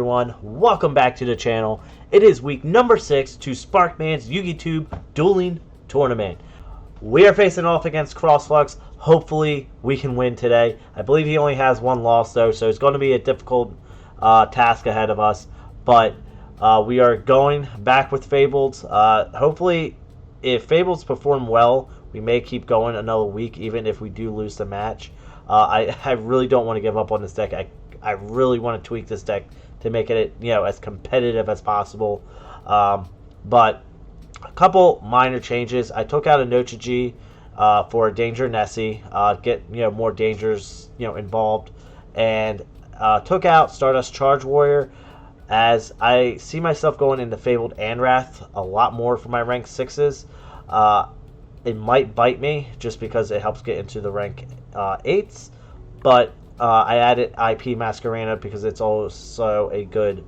everyone? Welcome back to the channel. It is week number 6 to Sparkman's YugiTuber Dueling Tournament. We are facing off against Crossflux. Hopefully we can win today. I believe he only has one loss though, so it's going to be a difficult task ahead of us. But we are going back with Fableds. Hopefully if Fableds perform well, we may keep going another week even if we do lose the match. I really don't want to give up on this deck. I really want to tweak this deck to make it, as competitive as possible. But a couple minor changes. I took out a Nochi for Danger Nessie, get more dangers involved, and took out Stardust Charge Warrior, as I see myself going into Fabled and Wrath a lot more for my rank 6s. It might bite me just because it helps get into the rank 8s, but I added IP Masquerena because it's also a good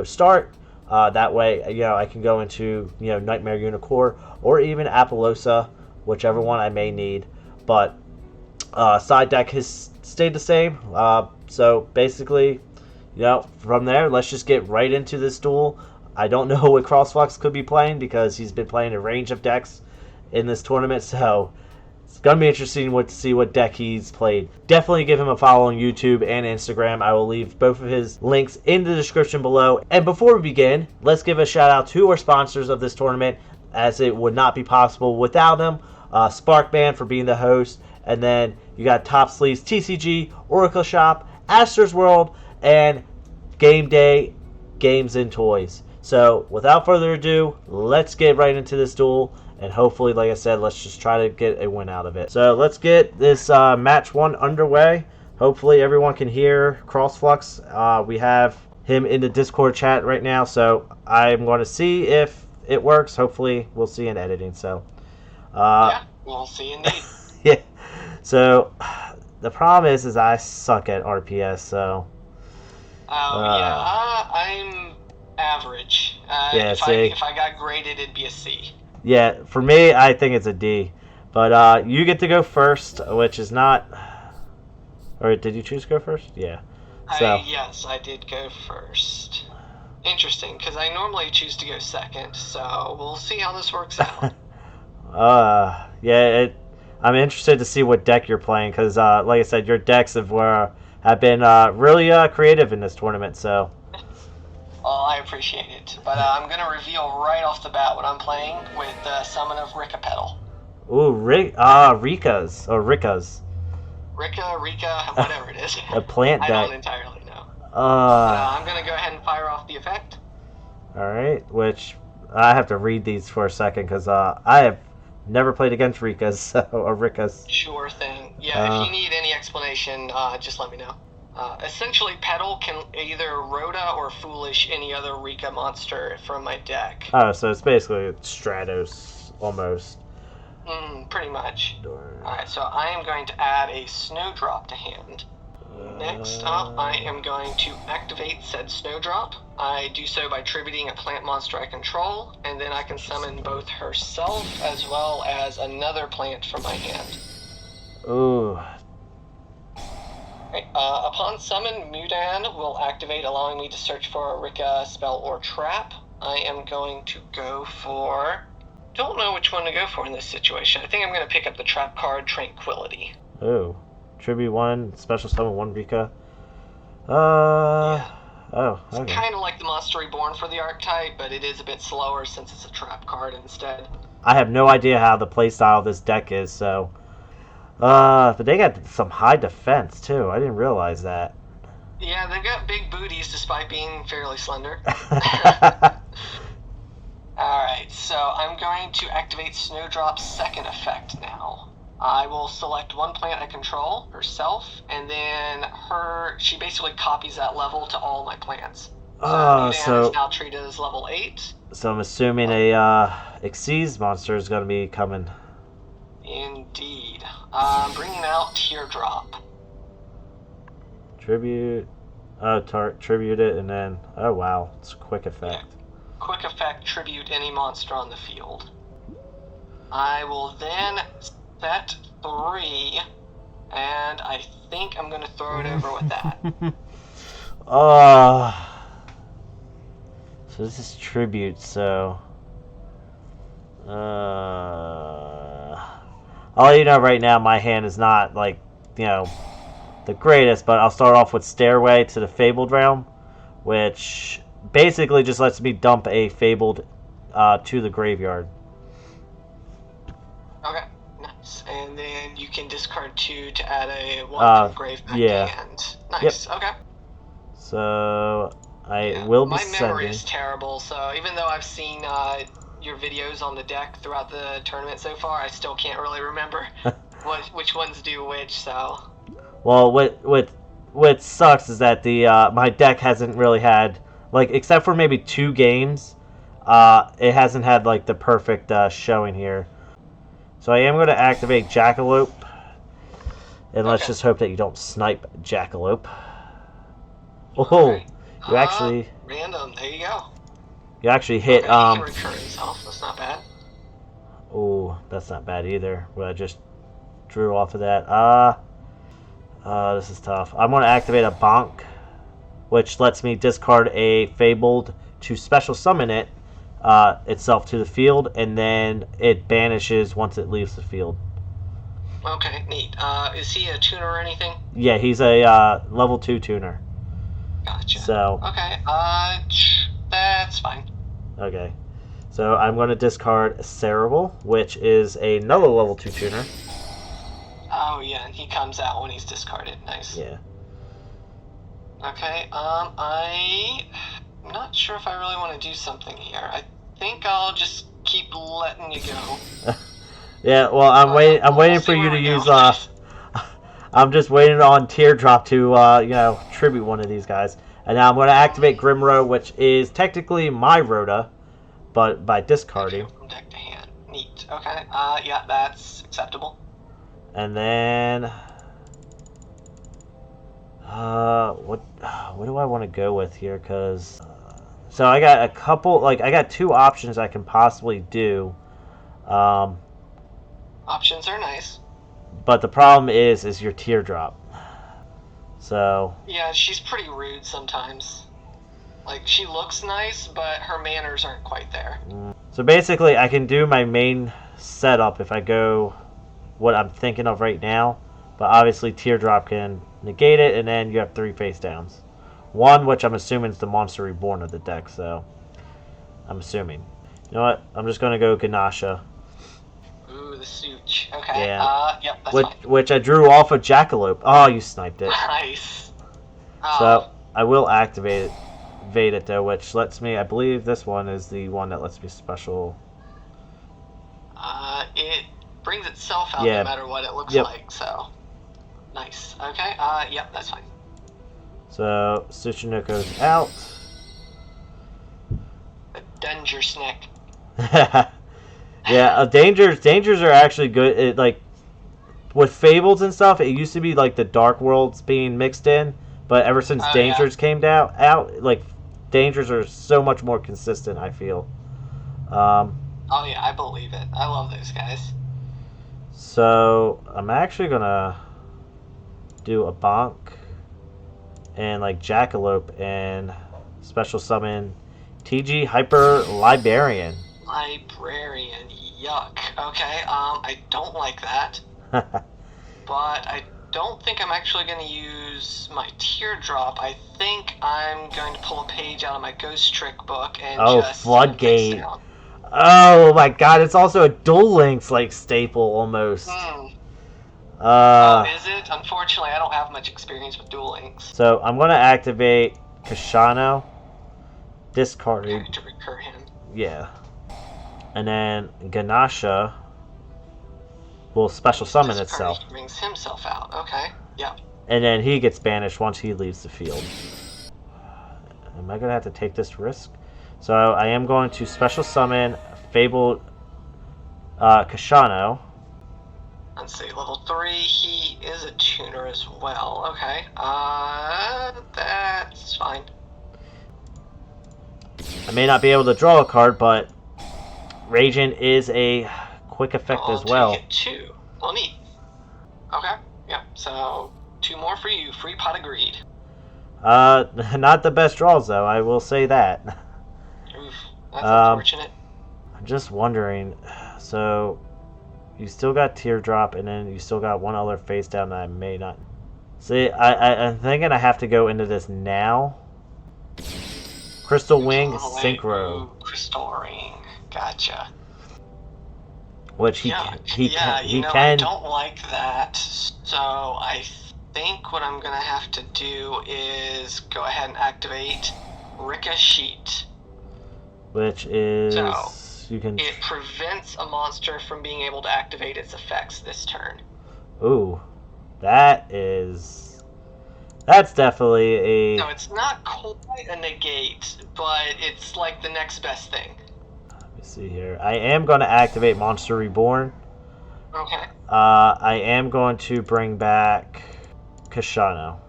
start. That way I can go into Nightmare Unicorn or even Apollosa, whichever one I may need. But side deck has stayed the same. So basically, from there, let's just get right into this duel. I don't know what Crossflux could be playing because he's been playing a range of decks in this tournament, so it's going to be interesting to see what deck he's played. Definitely give him a follow on YouTube and Instagram. I will leave both of his links in the description below. And before we begin, let's give a shout out to our sponsors of this tournament, as it would not be possible without them. Sparkman for being the host, and then you got Top Sleeves TCG, Oracle Shop, Astor's World, and Game Day Games and Toys. So without further ado, let's get right into this duel. And hopefully, like I said, let's just try to get a win out of it. So let's get this match 1 underway. Hopefully everyone can hear Crossflux. We have him in the Discord chat right now, so I'm going to see if it works. Hopefully we'll see in editing. So yeah, we'll see indeed. Yeah. So the problem is I suck at RPS. So I'm average. Yeah, if I got graded, it'd be a C. Yeah, for me, I think it's a D. But you get to go first, which is not... Or did you choose to go first? Yeah. So. Yes, I did go first. Interesting, because I normally choose to go second, so we'll see how this works out. Yeah, I'm interested to see what deck you're playing, because like I said, your decks have been really creative in this tournament, so... Well, I appreciate it, but I'm going to reveal right off the bat what I'm playing with the summon of Rikka Petal. Ooh, Rikka's. Rikka, whatever it is. A plant deck. I don't entirely know. I'm going to go ahead and fire off the effect. Alright, which I have to read these for a second, because I have never played against Rikka's, or Rikka's. Sure thing. Yeah, if you need any explanation, just let me know. Essentially, Petal can either Rhoda or Foolish any other Rikka monster from my deck. Oh, so it's basically Stratos, almost. Pretty much. Alright, so I am going to add a Snowdrop to hand. Next up, I am going to activate said Snowdrop. I do so by tributing a plant monster I control, and then I can summon both herself as well as another plant from my hand. Ooh. Upon summon, Mudan will activate, allowing me to search for a Rikka spell or trap. I am going to go for... Don't know which one to go for in this situation. I think I'm going to pick up the trap card, Tranquility. Ooh. Tribute 1, special summon 1 Rikka. Yeah. Oh, okay. It's kind of like the Monster Reborn for the archetype, but it is a bit slower since it's a trap card instead. I have no idea how the playstyle of this deck is, so... but they got some high defense, too. I didn't realize that. Yeah, they've got big booties despite being fairly slender. Alright, so I'm going to activate Snowdrop's second effect now. I will select one plant I control, herself, and then she basically copies that level to all my plants. So is now treated as level 8. So I'm assuming a Xyz monster is going to be coming. Indeed. I'm bringing out Teardrop. Tribute. Oh, tribute it, and then... Oh, wow. It's a quick effect. Yeah. Quick effect, tribute any monster on the field. I will then set 3, and I think I'm going to throw it over with that. So this is tribute, so... I'll let you know right now my hand is not, like, you know, the greatest, but I'll start off with Stairway to the Fabled Realm, which basically just lets me dump a Fabled to the graveyard. Okay, nice. And then you can discard 2 to add a 1 from grave back to hand. Nice, okay. So, I will be sending... My memory sending... is terrible, so even though I've seen your videos on the deck throughout the tournament so far, I still can't really remember which ones do which, so... Well, what sucks is that the my deck hasn't really had, like, except for maybe 2 games, it hasn't had, like, the perfect showing here. So I am going to activate Jackalope, and let's just hope that you don't snipe Jackalope. Oh, right. You actually... Random, there you go. You actually hit... He can recur himself, that's not bad. Oh, that's not bad either. What I just drew off of that. This is tough. I'm going to activate a Bonk, which lets me discard a Fabled to special summon it itself to the field, and then it banishes once it leaves the field. Okay, neat. Is he a tuner or anything? Yeah, he's a level 2 tuner. Gotcha. So... Okay, that's fine. Okay. So I'm going to discard Cerebral, which is another level 2 tuner. Oh, yeah, and he comes out when he's discarded. Nice. Yeah. Okay, I'm not sure if I really want to do something here. I think I'll just keep letting you go. Yeah, well, I'm waiting for you to use, I'm just waiting on Teardrop to, you know, tribute one of these guys. And now I'm going to activate Grimrow, which is technically my Rhoda, but by discarding. Okay, from deck to hand. Neat. Okay, yeah, that's acceptable. And then, what do I want to go with here? Because, so I got a couple, like, I got 2 options I can possibly do. Options are nice. But the problem is your Teardrop. So... Yeah, she's pretty rude sometimes. Like, she looks nice, but her manners aren't quite there. So basically, I can do my main setup if I go what I'm thinking of right now. But obviously, Teardrop can negate it, and then you have 3 face downs. 1, which I'm assuming is the Monster Reborn of the deck, so... I'm assuming. You know what? I'm just going to go Ganasha. Ooh, the Such. Okay, yeah. Yep, that's fine. Which I drew off of Jackalope. Oh, you sniped it. Nice. So, I will activate it, though, which lets me... I believe this one is the one that lets me special... It brings itself out no matter what it looks like, so... Nice. Okay, yep, that's fine. So, Tsuchinoko's out. The Danger Snack. Yeah, dangers are actually good. It, like, with Fables and stuff, it used to be like the Dark Worlds being mixed in, but ever since Dangers came out, like, Dangers are so much more consistent, I feel. Oh yeah, I believe it. I love those guys. So, I'm actually gonna do a Bonk and, like, Jackalope and special summon TG Hyper Librarian. Librarian, yuck. Okay, I don't like that. But I don't think I'm actually going to use my Teardrop. I think I'm going to pull a page out of my Ghost Trick book and just... Floodgate. Oh my god, it's also a Duel Links, like, staple, almost. Oh, is it? Unfortunately, I don't have much experience with Duel Links. So, I'm going to activate Kashano. Discarding. To recur him. Yeah. And then Ganasha will special summon itself. He brings himself out. Okay. Yeah. And then he gets banished once he leaves the field. Am I going to have to take this risk? So I am going to special summon Fabled Kashano. Let's see, level 3. He is a tuner as well. Okay. That's fine. I may not be able to draw a card, but Raging is a quick effect as well. Take it 2. Well, neat. Okay, yeah, so 2 more for you. Free pot of greed. Not the best draws, though, I will say that. Oof, that's unfortunate. I'm just wondering, so you still got Teardrop, and then you still got one other face down that I may not... See, I'm thinking I have to go into this now. Crystal Wing Synchro. Ooh, Crystal Ring. Gotcha. Which he I can... don't like that. So I think what I'm going to have to do is go ahead and activate Rikka Sheet. Which is... So, you can... it prevents a monster from being able to activate its effects this turn. Ooh. That's definitely a... No, it's not quite a negate, but it's like the next best thing. Let me see here. I am going to activate Monster Reborn. Okay. I am going to bring back Kashano.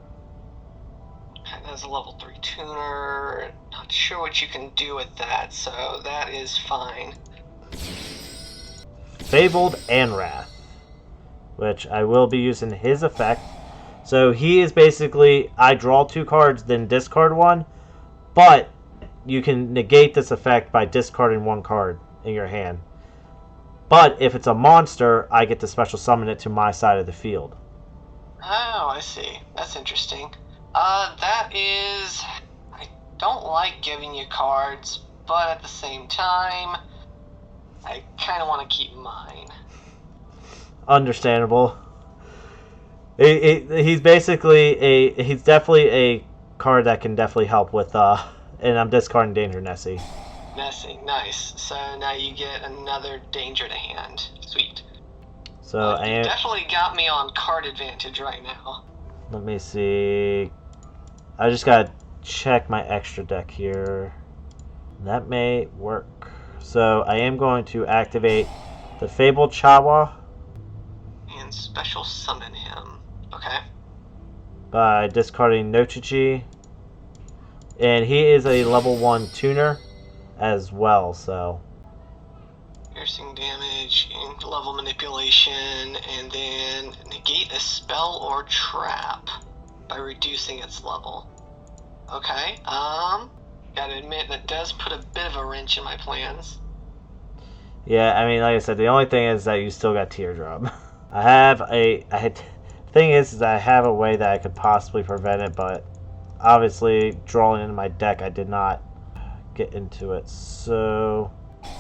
That's a level 3 tuner. Not sure what you can do with that, so that is fine. Fabled and Wrath, which I will be using his effect. So he is basically, I draw 2 cards, then discard 1, but you can negate this effect by discarding 1 card in your hand. But if it's a monster, I get to special summon it to my side of the field. Oh, I see. That's interesting. That is... I don't like giving you cards, but at the same time, I kind of want to keep mine. Understandable. He's basically he's definitely a card that can definitely help with and I'm discarding Danger Nessie. Nessie, nice. So now you get another danger to hand. Sweet. So you definitely got me on card advantage right now. Let me see. I just gotta check my extra deck here. That may work. So I am going to activate the Fabled Chawa. And special summon him. Okay. By discarding Nochichi. And he is a level 1 tuner as well, so. Piercing damage, and level manipulation, and then negate a spell or trap by reducing its level. Okay, gotta admit that does put a bit of a wrench in my plans. Yeah, I mean, like I said, the only thing is that you still got Teardrop. Thing is I have a way that I could possibly prevent it, but obviously drawing into my deck, I did not get into it. So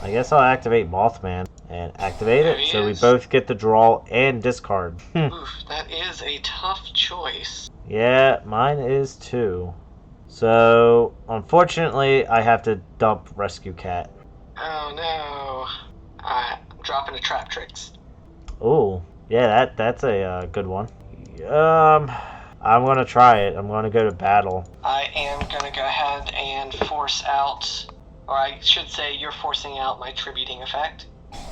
I guess I'll activate Mothman and activate it, so we both get the draw and discard. Oof, that is a tough choice. Yeah, mine is too. So unfortunately, I have to dump Rescue Cat. Oh no! Alright, I'm dropping a Traptrix. Oh, yeah, that's a good one. I'm gonna try it. I'm gonna go to battle. I am gonna go ahead and force out, or I should say you're forcing out my tributing effect.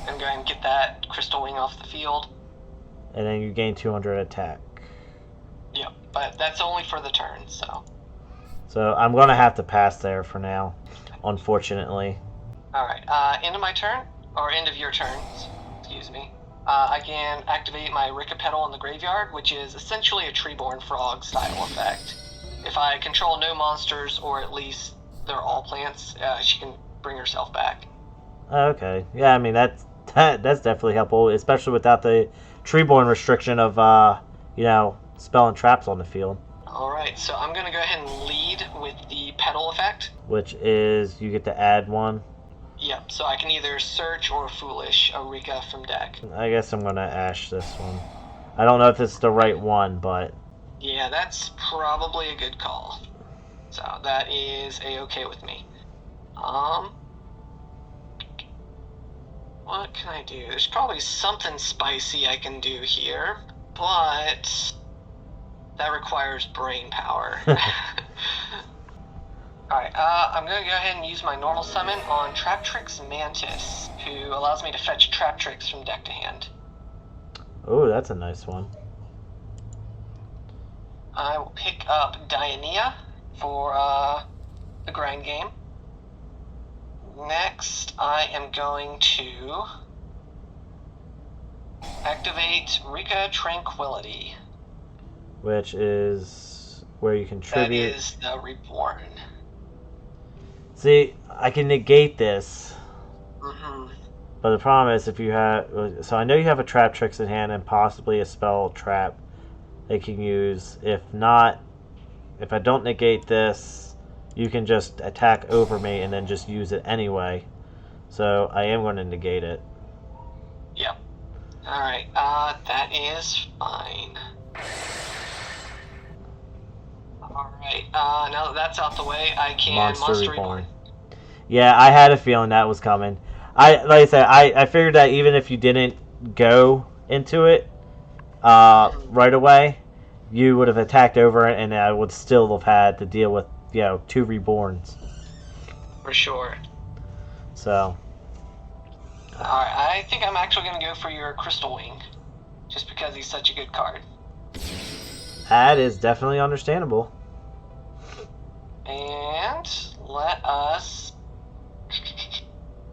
I'm going to get that Crystal Wing off the field. And then you gain 200 attack. Yep, but that's only for the turn, so. So I'm gonna have to pass there for now, unfortunately. Alright, end of my turn, or end of your turns, excuse me. I can activate my Rikka Petal in the graveyard, which is essentially a Treeborn Frog style effect. If I control no monsters, or at least they're all plants, she can bring herself back. Okay, yeah, I mean that's definitely helpful, especially without the Treeborn restriction of spell and traps on the field. Alright, so I'm gonna go ahead and lead with the Petal effect. Which is you get to add one. Yep, so I can either search or foolish a Rikka from deck. I guess I'm gonna ash this one. I don't know if it's the right one, but yeah, that's probably a good call. So that is a-okay with me. What can I do? There's probably something spicy I can do here, but that requires brain power. Alright, I'm going to go ahead and use my normal summon on Traptrix Mantis, who allows me to fetch Traptrix from deck to hand. Oh, that's a nice one. I will pick up Dianea for the grind game. Next, I am going to activate Rikka Tranquility. Which is where you contribute. That is the Reborn. See, I can negate this. Mm-hmm. But the problem is if you have... So I know you have a Traptrix in hand and possibly a spell trap they can use. If not, if I don't negate this, you can just attack over me and then just use it anyway. So I am going to negate it. Yep. Alright, that is fine. Alright, now that that's out the way, I can Monster Reborn. Yeah, I had a feeling that was coming. Like I said, I figured that even if you didn't go into it right away, you would have attacked over it, and I would still have had to deal with, 2 reborns. For sure. So. Alright, I think I'm actually going to go for your Crystal Wing, just because he's such a good card. That is definitely understandable. And let us...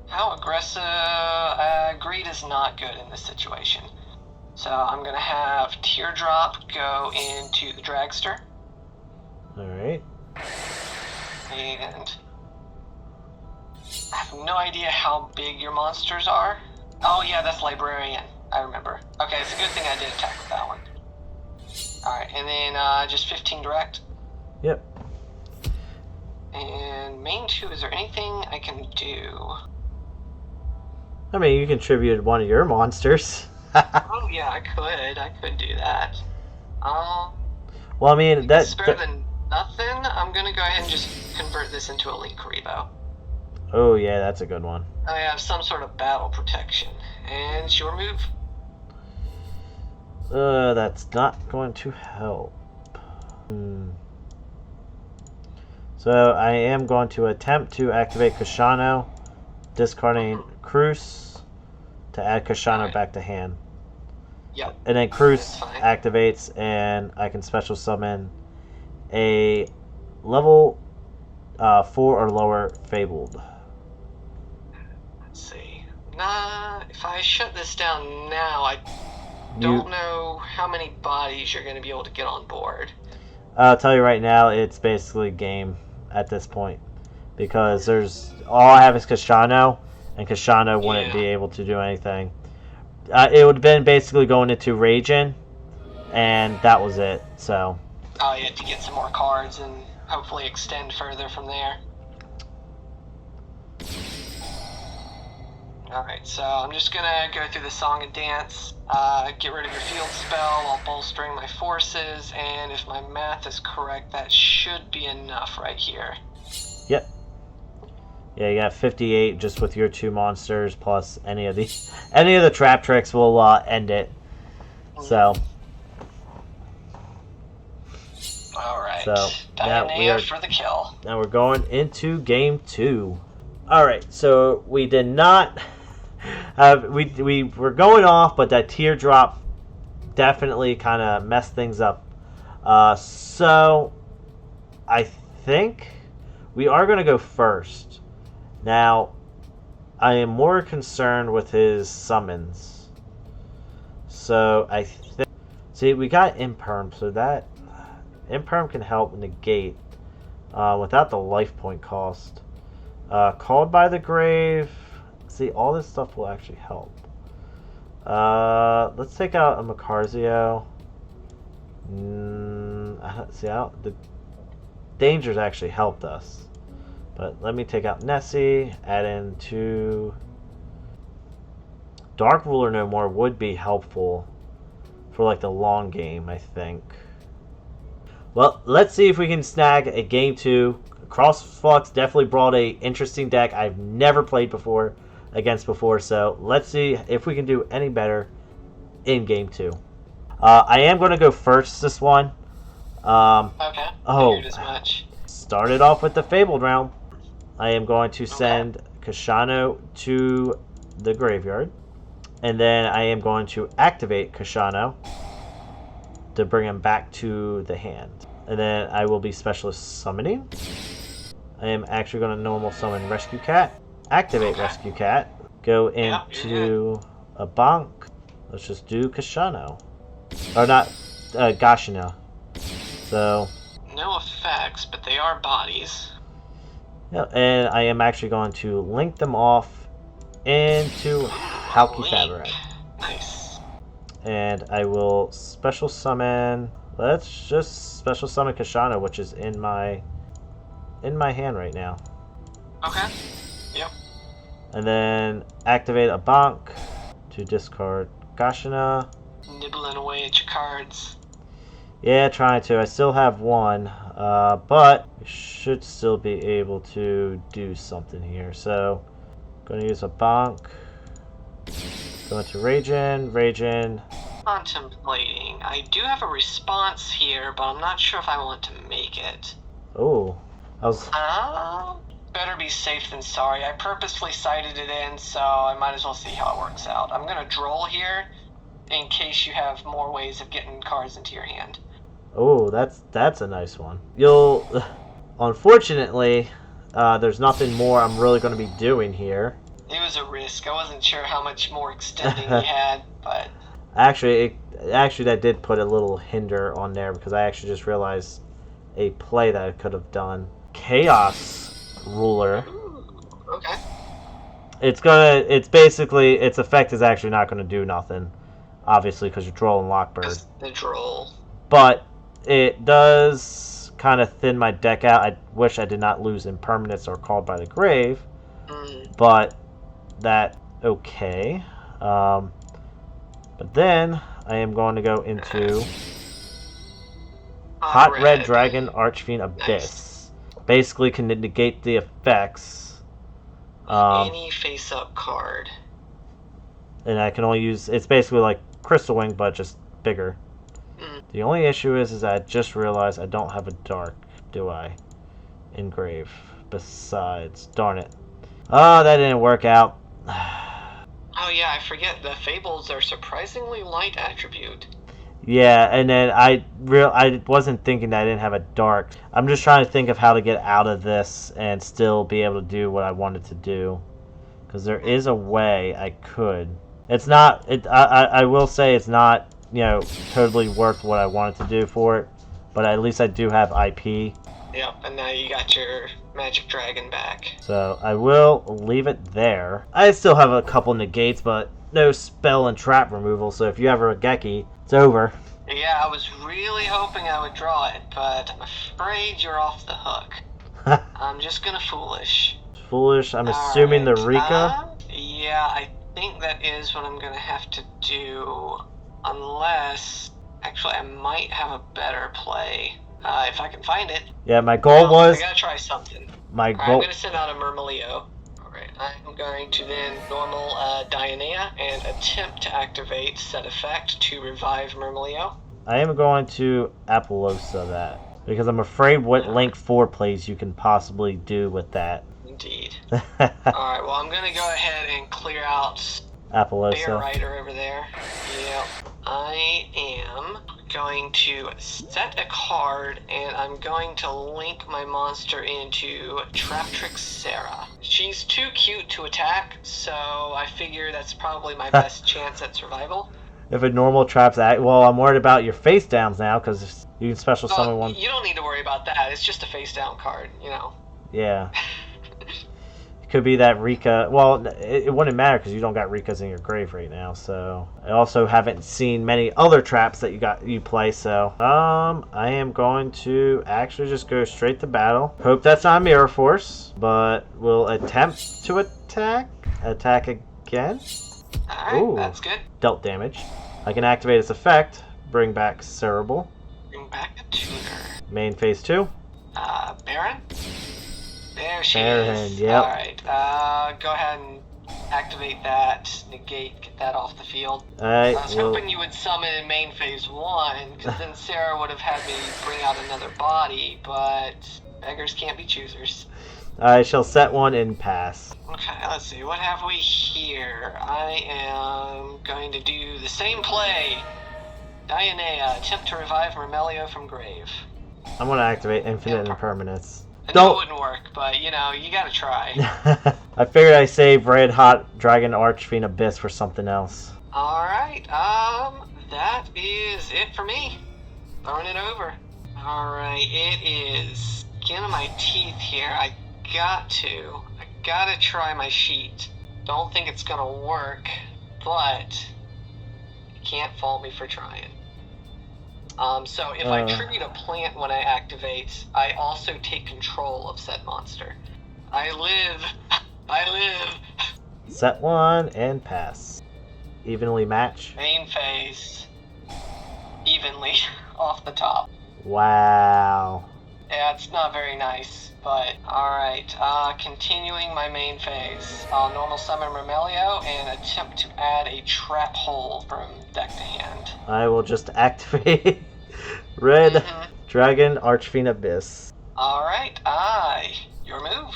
How aggressive... greed is not good in this situation. So I'm going to have Teardrop go into the Dragster. Alright. And... I have no idea how big your monsters are. Oh yeah, that's Librarian. I remember. Okay, it's a good thing I did attack with that one. Alright, and then just 15 direct. Yep. And main 2, is there anything I can do? I mean, you contributed one of your monsters. Oh yeah, I could do that. Well, I mean, that's better than nothing. I'm gonna go ahead and just convert this into a Link Karibo. Oh yeah, that's a good one. I have some sort of battle protection. And it's your move. That's not going to help. So I am going to attempt to activate Kashano, discarding Cruz to add Kashano back to hand. Yep. And then Cruz activates, and I can special summon a level 4 or lower Fabled. Let's see. Nah, if I shut this down now, I don't know how many bodies you're going to be able to get on board. I'll tell you right now, it's basically game at this point. Because all I have is Kashano, and Kashano wouldn't be able to do anything. It would have been basically going into Raging, and that was it, so. Oh, you had to get some more cards and hopefully extend further from there. Alright, so I'm just gonna go through the Song and Dance, get rid of your field spell while bolstering my forces, and if my math is correct, that should be enough right here. Yep. Yeah, you got 58 just with your 2 monsters, plus any of the Traptrix will end it. So. Alright, so Diana for the kill. Now we're going into game 2. Alright, so we did not we were going off, but that Teardrop definitely kind of messed things up. So I think we are going to go first. Now, I am more concerned with his summons. So I think... See, we got Imperm, so that... Imperm can help negate without the life point cost. Called by the Grave. See, all this stuff will actually help. Let's take out a Macarzio. See, the Dangers actually helped us. But let me take out Nessie. Add in 2. Dark Ruler No More would be helpful for like the long game, I think. Well, let's see if we can snag a game 2. Crossflux definitely brought a interesting deck I've never played before, so let's see if we can do any better in game 2. I am going to go first this one. Okay. Figured as much. Started off with the Fabled round. I am going to send Kashano to the graveyard, and then I am going to activate Kashano to bring him back to the hand. And then I will be specialist summoning. I am actually going to normal summon Rescue Cat. Activate Rescue Cat. Go into a bonk. Let's just do Kashano. Or not, Gashina. So. No effects, but they are bodies. Yeah, and I am actually going to link them off into Halki Fabreds. Nice. And I will special summon. Let's just special summon Kashana, which is in my hand right now. Okay. Yep. And then activate a bonk to discard Kashana. Nibbling away at your cards. Yeah, trying to. I still have one, but we should still be able to do something here. So, going to use a bonk. Going to Ragin. Contemplating. I do have a response here, but I'm not sure if I want to make it. Oh, I was. Better be safe than sorry. I purposely cited it in, so I might as well see how it works out. I'm gonna droll here, in case you have more ways of getting cards into your hand. Oh, that's a nice one. You'll, unfortunately, there's nothing more I'm really going to be doing here. It was a risk. I wasn't sure how much more extending he had, but actually, that did put a little hinder on there because I actually just realized a play that I could have done. Chaos Ruler. Ooh, okay. It's basically, its effect is actually not going to do nothing, obviously, because you're trolling Lockbird. The droll. But it does kind of thin my deck out. I wish I did not lose Impermanence or Called by the Grave, but that okay. But then I am going to go into Hot Red Dragon Archfiend Abyss. Nice. Basically can negate the effects. Any face-up card. And I can only use, it's basically like Crystal Wing, but just bigger. The only issue is that I just realized I don't have a dark, do I? Engrave. Besides, darn it. Oh, that didn't work out. Oh yeah, I forget, the Fableds are surprisingly light attribute. Yeah, and then I wasn't thinking that I didn't have a dark. I'm just trying to think of how to get out of this and still be able to do what I wanted to do. Because there is a way I could. It's not, I will say it's not, totally worth what I wanted to do for it. But at least I do have IP. Yep, and now you got your Magic Dragon back. So I will leave it there. I still have a couple negates, but no spell and trap removal. So if you have a Geki, it's over. Yeah, I was really hoping I would draw it, but I'm afraid you're off the hook. I'm just gonna foolish. Foolish? I'm assuming the Rikka? Yeah, I think that is what I'm gonna have to do. Unless, actually, I might have a better play. If I can find it. Yeah, my goal was... I gotta try something. My goal... I'm gonna send out a Murmileo. Alright, I'm going to then normal Dionea and attempt to activate set effect to revive Murmileo. I am going to Apollosa that. Because I'm afraid what Link 4 plays you can possibly do with that. Indeed. Alright, well I'm gonna go ahead and clear out Apollosa. Bear Rider over there. Yep. I am going to set a card, and I'm going to link my monster into Traptrix Sarah. She's too cute to attack, so I figure that's probably my best chance at survival. If a normal traps act, well, I'm worried about your face downs now, because you can special summon one. You don't need to worry about that. It's just a face down card, Yeah. Could be that Rikka. Well, it wouldn't matter because you don't got Rikkas in your grave right now. So I also haven't seen many other traps that you play. So I am going to actually just go straight to battle. Hope that's not Mirror Force, but we'll attempt to attack. Attack again. Alright, that's good. Dealt damage. I can activate its effect. Bring back Cerebral. Bring back a tuner. Main phase 2. Baron. There she Baron, is. Yep. Alright, go ahead and activate that, negate, get that off the field. I was hoping you would summon in main phase 1, because then Sarah would have had me bring out another body, but beggars can't be choosers. I shall set one in pass. Okay, let's see, what have we here? I am going to do the same play. Dionea, attempt to revive Murmileo from grave. I'm going to activate Infinite Impermanence. I know it wouldn't work, but, you gotta try. I figured I'd save Red Hot Dragon Archfiend Abyss for something else. Alright, that is it for me. Throwing it over. Alright, it is skin of my teeth here. I gotta try my sheet. Don't think it's gonna work, but you can't fault me for trying. So if I tribute a plant when I activate, I also take control of said monster. I live. Set one and pass. Evenly match. Main phase. Evenly off the top. Wow. Yeah, it's not very nice, but alright. Continuing my main phase. I'll normal summon Mermelio and attempt to add a trap hole from deck to hand. I will just activate Red Dragon Archfiend Abyss. Alright, your move.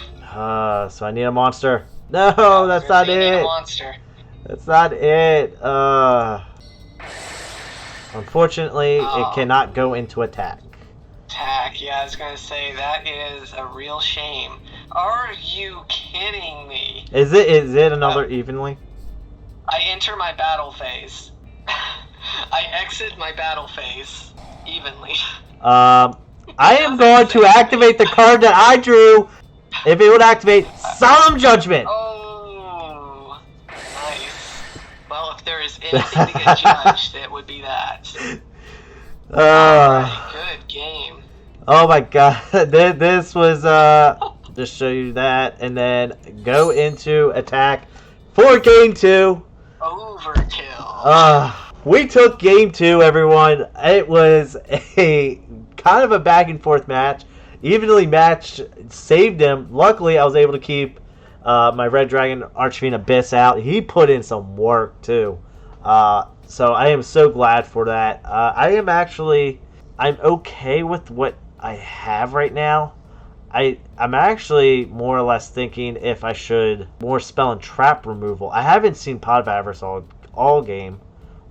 So I need a monster. No, that's not Need a it. monster. That's not it. Unfortunately, it cannot go into attack. Attack, yeah, I was gonna say, that is a real shame. Are you kidding me? Is it another evenly? I enter my battle phase. I exit my battle phase evenly. I am going to activate the card that I drew. If it would activate Solemn Judgment. Oh, nice. Well, if there is anything to get judged, it would be that. Alright, good game. Oh my god. This was, just show you that, and then go into attack for game 2. Overkill. We took game 2, everyone. It was a kind of a back and forth match. Evenly matched, saved him. Luckily, I was able to keep my Red Dragon Archfiend Abyss out. He put in some work, too. So I am so glad for that. I'm okay with what I have right now. I'm actually more or less thinking if I should more spell and trap removal. I haven't seen Pod of Avarice all game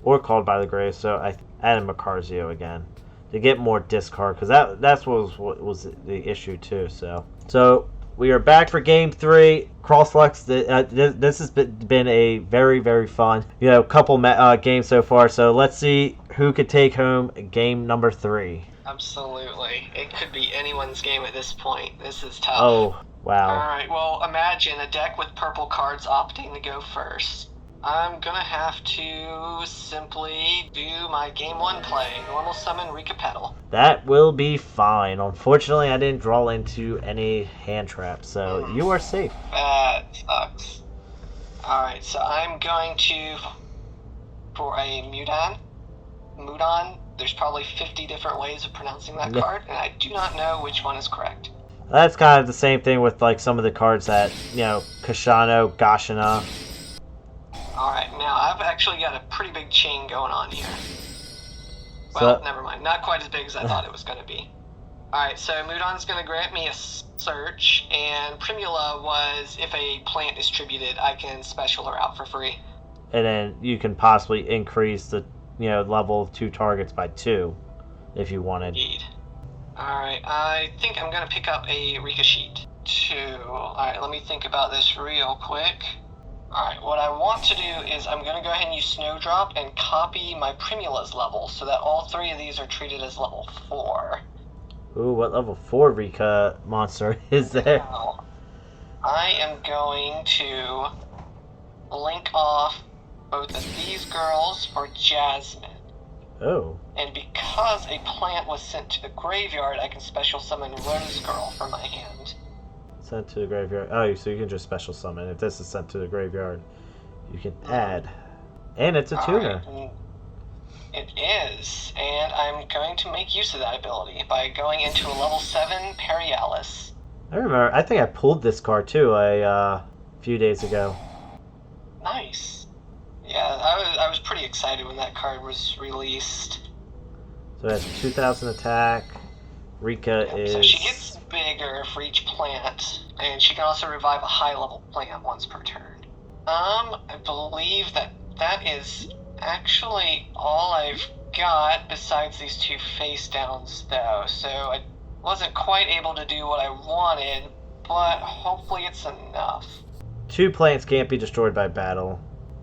or Called by the Grave, so I added Macarzio again to get more discard, because that's what was the issue too. So we are back for game 3. Crossflux. This has been a very, very fun couple games so far. So let's see who could take home game number 3. Absolutely. It could be anyone's game at this point. This is tough. Oh, wow. Alright, well, imagine a deck with purple cards opting to go first. I'm gonna have to simply do my game 1 play. Normal summon Rikka Petal. That will be fine. Unfortunately, I didn't draw into any hand traps, so you are safe. That sucks. Alright, so I'm going to, for a Mudon, there's probably 50 different ways of pronouncing that card, and I do not know which one is correct. That's kind of the same thing with like some of the cards that, Kashano, Gashina. Alright, now I've actually got a pretty big chain going on here. Well, never mind. Not quite as big as I thought it was going to be. Alright, so Mudon's going to grant me a search, and Primula was, if a plant is tributed, I can special her out for free. And then you can possibly increase the level of 2 targets by 2 if you wanted. Indeed. Alright, I think I'm going to pick up a Rikka sheet. 2. Alright, let me think about this real quick. Alright, what I want to do is I'm going to go ahead and use Snowdrop and copy my Primula's level so that all 3 of these are treated as level 4. Ooh, what level 4 Rikka monster is there? Now, I am going to link off both of these girls for Jasmine. Oh. And because a plant was sent to the graveyard, I can special summon Rose Girl from my hand. Sent to the graveyard. Oh, so you can just special summon. If this is sent to the graveyard, you can add. And it's a tuner. Right. It is. And I'm going to make use of that ability by going into a level 7 Perialis. I remember. I think I pulled this card too a few days ago. Nice. Yeah, I was pretty excited when that card was released. So that's 2,000 attack. Rikka is... So she gets bigger for each plant, and she can also revive a high-level plant once per turn. I believe that is actually all I've got besides these 2 face downs, though. So I wasn't quite able to do what I wanted, but hopefully it's enough. 2 plants can't be destroyed by battle,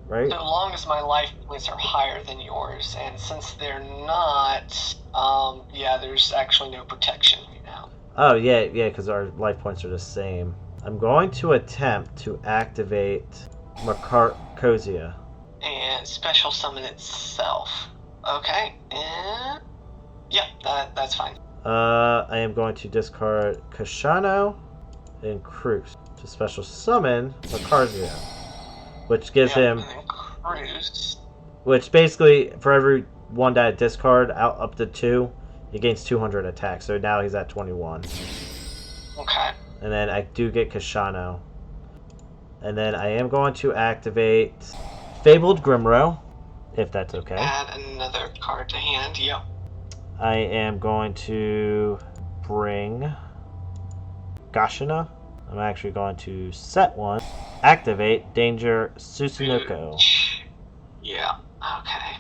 right? So long as my life points are higher than yours, and since they're not, yeah, there's actually no protection right now. Oh, yeah, because our life points are the same. I'm going to attempt to activate Marcosia. And special summon itself. Okay, and yeah, that's fine. I am going to discard Kashano and Cruz to special summon Marcosia, which gives him. Cruz. Which basically, for every one that I discard out up to 2, he gains 200 attack. So now he's at 21. Okay. And then I do get Kashano. And then I am going to activate Fabled Grimro, if that's okay. Add another card to hand, yep. I am going to bring Gashina. I'm actually going to set one. Activate Danger Susanoko. Yeah, okay.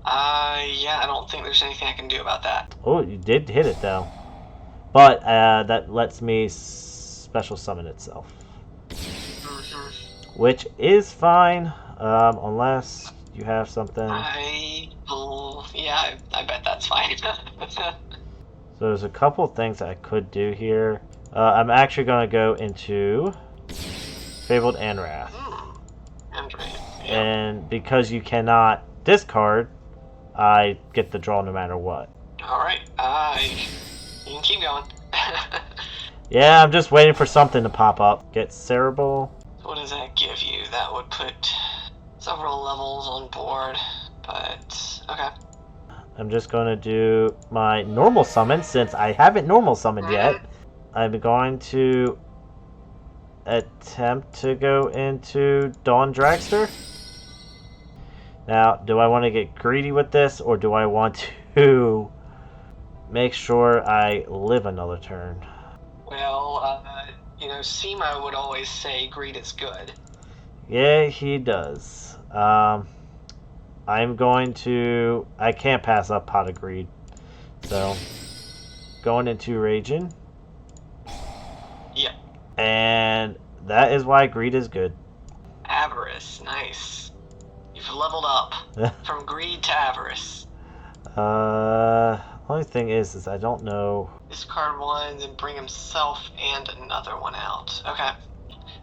Yeah, I don't think there's anything I can do about that. Oh, you did hit it though. But that lets me special summon itself. Mm-hmm. Which is fine, unless you have something. Yeah, I bet that's fine. So there's a couple things that I could do here. I'm actually going to go into Fabled Anrath. Yeah. And because you cannot discard, I get the draw no matter what. Alright, you can keep going. Yeah, I'm just waiting for something to pop up. Get Cerebral. So what does that give you? That would put several levels on board, but okay. I'm just going to do my normal summon since I haven't normal summoned yet. I'm going to attempt to go into Dawn Dragster. Now, do I want to get greedy with this, or do I want to make sure I live another turn? Well, Simo would always say greed is good. Yeah, he does. I'm going to... I can't pass up Pot of Greed. So, going into Raging. Yeah. And that is why greed is good. Avarice, nice. You've leveled up from greed to avarice. Only thing is I don't know. Discard one, then bring himself and another one out. Okay.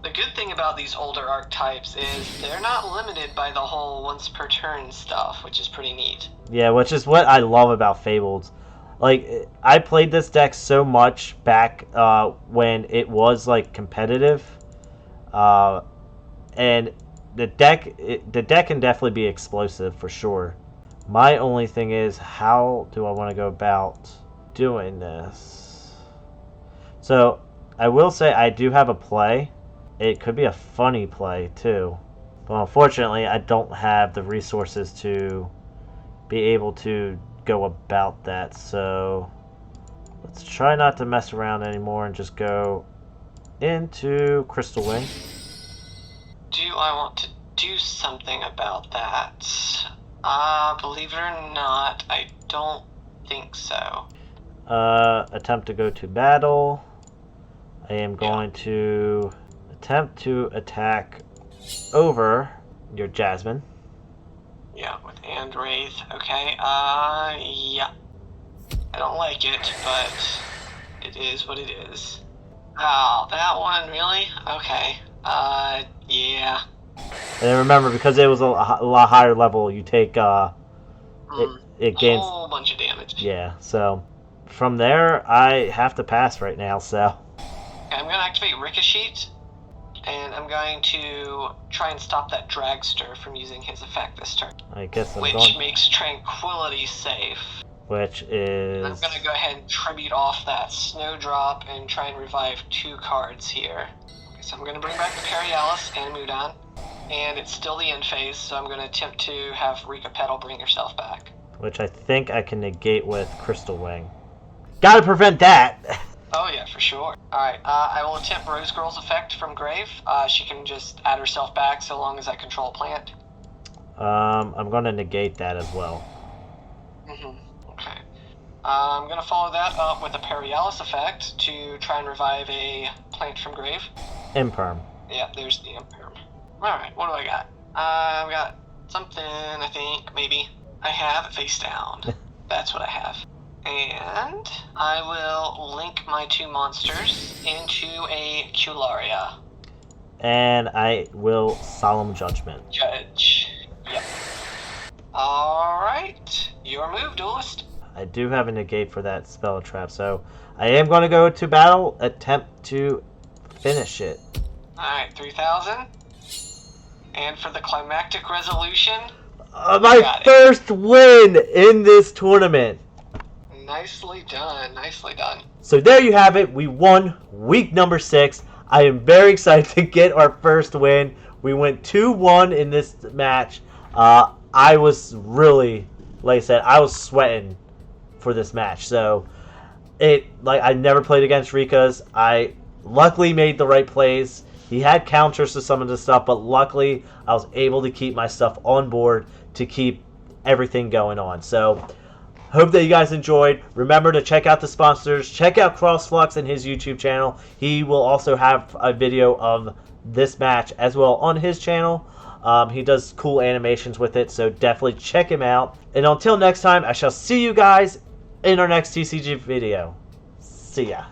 The good thing about these older archetypes is they're not limited by the whole once per turn stuff, which is pretty neat. Yeah, which is what I love about Fableds. Like, I played this deck so much back when it was like competitive, and the deck can definitely be explosive for sure. My only thing is, how do I want to go about doing this? So I will say I do have a play. It could be a funny play too, but unfortunately I don't have the resources to be able to go about that. So let's try not to mess around anymore and just go into Crystal Wing. Do I want to do something about that? Believe it or not, I don't think so. Attempt to go to battle. I am going to attempt to attack over your Jasmine. Yeah, with Wraith. Okay, yeah. I don't like it, but it is what it is. Oh, that one, really? Okay. Yeah. And then remember, because it was a lot higher level, you take, it gains... a whole bunch of damage. Yeah, so from there, I have to pass right now, so... Okay, I'm going to activate Ricochet, and I'm going to try and stop that Dragster from using his effect this turn. I guess I'm which makes Tranquility safe. Which is... I'm going to go ahead and tribute off that Snowdrop and try and revive 2 cards here. Okay, so I'm going to bring back the Perialis and Mudan. And it's still the end phase, so I'm going to attempt to have Rikka Petal bring herself back. Which I think I can negate with Crystal Wing. Gotta prevent that! Oh yeah, for sure. Alright, I will attempt Rose Girl's effect from Grave. She can just add herself back so long as I control a plant. I'm going to negate that as well. Okay. I'm going to follow that up with a Perialis effect to try and revive a plant from Grave. Imperm. Yeah, there's the Imperm. Alright, what do I got? I've got something, I think, maybe. I have it face down. That's what I have. And I will link my 2 monsters into a Cularia. And I will Solemn Judgment. Judge. Yep. Alright. Your move, Duelist. I do have a negate for that spell trap, so I am going to go to battle, attempt to finish it. Alright, 3,000. And for the climactic resolution, my first win in this tournament. nicely done, nicely done. So there you have it. We won week number 6. I am very excited to get our first win. We went 2-1 in this match. I was really, like I said, I was sweating for this match. So I never played against Rikka's. I luckily made the right plays. He had counters to some of the stuff, but luckily I was able to keep my stuff on board to keep everything going on. So hope that you guys enjoyed. Remember to check out the sponsors. Check out Crossflux and his YouTube channel. He will also have a video of this match as well on his channel. He does cool animations with it, so definitely check him out. And until next time, I shall see you guys in our next TCG video. See ya.